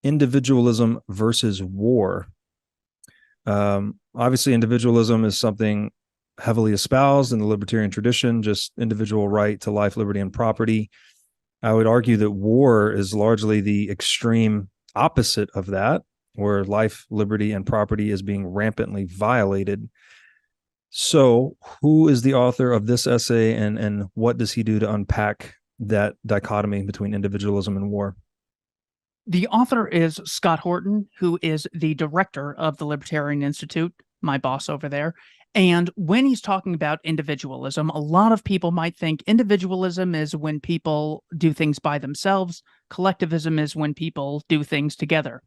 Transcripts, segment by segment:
individualism versus war. Obviously, individualism is something heavily espoused in the libertarian tradition, just individual right to life, liberty, and property. I would argue that war is largely the extreme opposite of that, where life, liberty, and property is being rampantly violated. So, who is the author of this essay, and what does he do to unpack that dichotomy between individualism and war? The author is Scott Horton, who is the director of the Libertarian Institute, my boss over there. And when he's talking about individualism, a lot of people might think individualism is when people do things by themselves. Collectivism is when people do things together.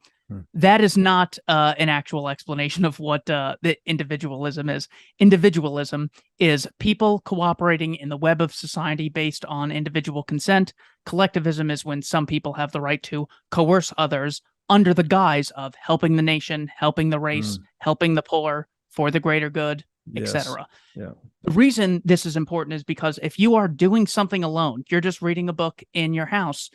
That is not an actual explanation of what the individualism is. Individualism is people cooperating in the web of society based on individual consent. Collectivism is when some people have the right to coerce others under the guise of helping the nation, helping the race, helping the poor for the greater good, Yes. etc. Yeah. The reason this is important is because if you are doing something alone, you're just reading a book in your house,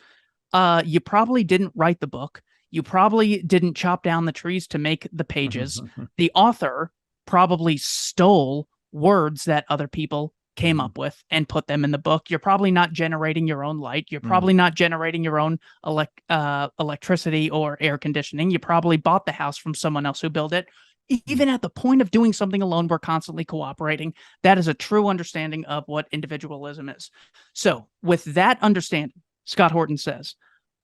you probably didn't write the book. You probably didn't chop down the trees to make the pages. The author probably stole words that other people came up with and put them in the book. You're probably not generating your own light. You're probably not generating your own electricity or air conditioning. You probably bought the house from someone else who built it. Even at the point of doing something alone, we're constantly cooperating. That is a true understanding of what individualism is. So with that understanding, Scott Horton says,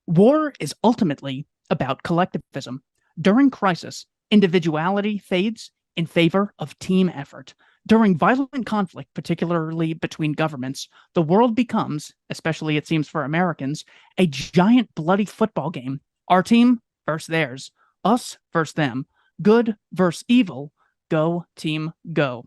war is ultimately about collectivism. During crisis, individuality fades in favor of team effort. During violent conflict, particularly between governments, the world becomes, especially it seems for Americans, a giant bloody football game. Our team versus theirs, us versus them, good versus evil, go team go.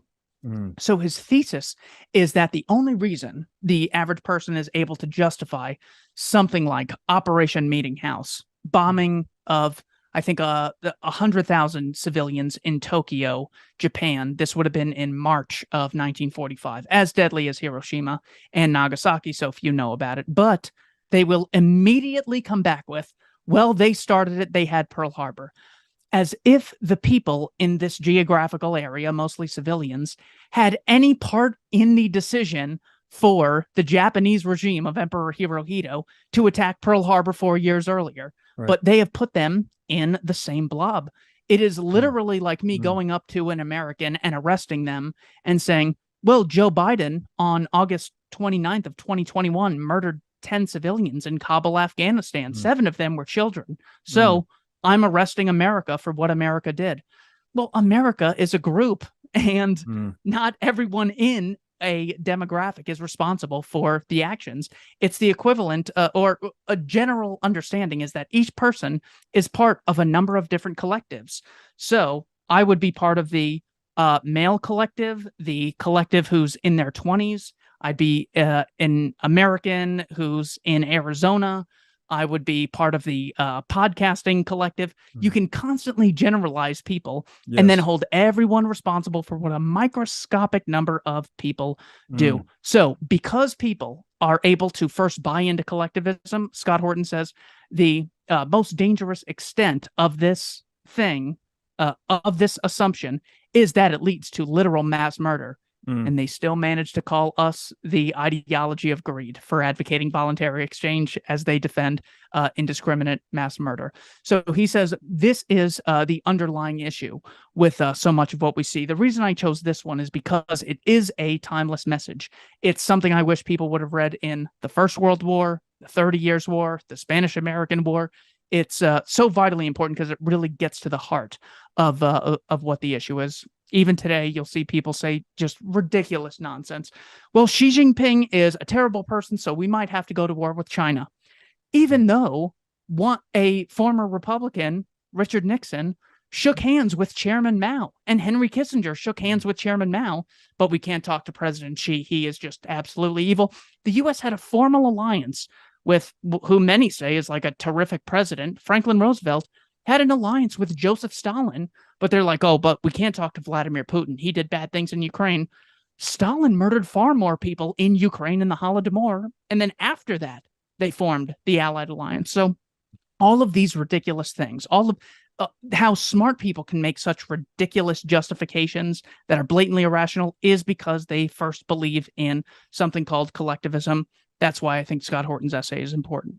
So his thesis is that the only reason the average person is able to justify something like Operation Meeting House, bombing of, I think, 100,000 civilians in Tokyo, Japan. This would have been in March of 1945, as deadly as Hiroshima and Nagasaki, so few know about it. But they will immediately come back with, well, they started it, they had Pearl Harbor. As if the people in this geographical area, mostly civilians, had any part in the decision for the Japanese regime of Emperor Hirohito to attack Pearl Harbor 4 years earlier. Right. But they have put them in the same blob. It is literally like me going up to an American and arresting them and saying, well, Joe Biden on August 29th of 2021 murdered 10 civilians in Kabul, Afghanistan. 7 of them were children. So I'm arresting America for what America did. Well, America is a group, and not everyone in a demographic is responsible for the actions. It's the equivalent, or a general understanding is that each person is part of a number of different collectives. So I would be part of the male collective, the collective who's in their 20s. I'd be an American who's in Arizona. I would be part of the podcasting collective. You can constantly generalize people and then hold everyone responsible for what a microscopic number of people do. So because people are able to first buy into collectivism, Scott Horton says the most dangerous extent of this thing, of this assumption, is that it leads to literal mass murder. And they still manage to call us the ideology of greed for advocating voluntary exchange as they defend indiscriminate mass murder. So he says this is the underlying issue with so much of what we see. The reason I chose this one is because it is a timeless message. It's something I wish people would have read in the First World War, the 30 Years War, the Spanish-American War. It's so vitally important because it really gets to the heart of what the issue is. Even today, you'll see people say just ridiculous nonsense. Well, Xi Jinping is a terrible person, so we might have to go to war with China. Even though a former Republican, Richard Nixon, shook hands with Chairman Mao, and Henry Kissinger shook hands with Chairman Mao, but we can't talk to President Xi. He is just absolutely evil. The U.S. had a formal alliance with who many say is like a terrific president. Franklin Roosevelt had an alliance with Joseph Stalin, but they're like, oh, but we can't talk to Vladimir Putin. He did bad things in Ukraine. Stalin murdered far more people in Ukraine in the Holodomor. And then after that, they formed the Allied Alliance. So All of these ridiculous things, all of how smart people can make such ridiculous justifications that are blatantly irrational is because they first believe in something called collectivism. That's why I think Scott Horton's essay is important.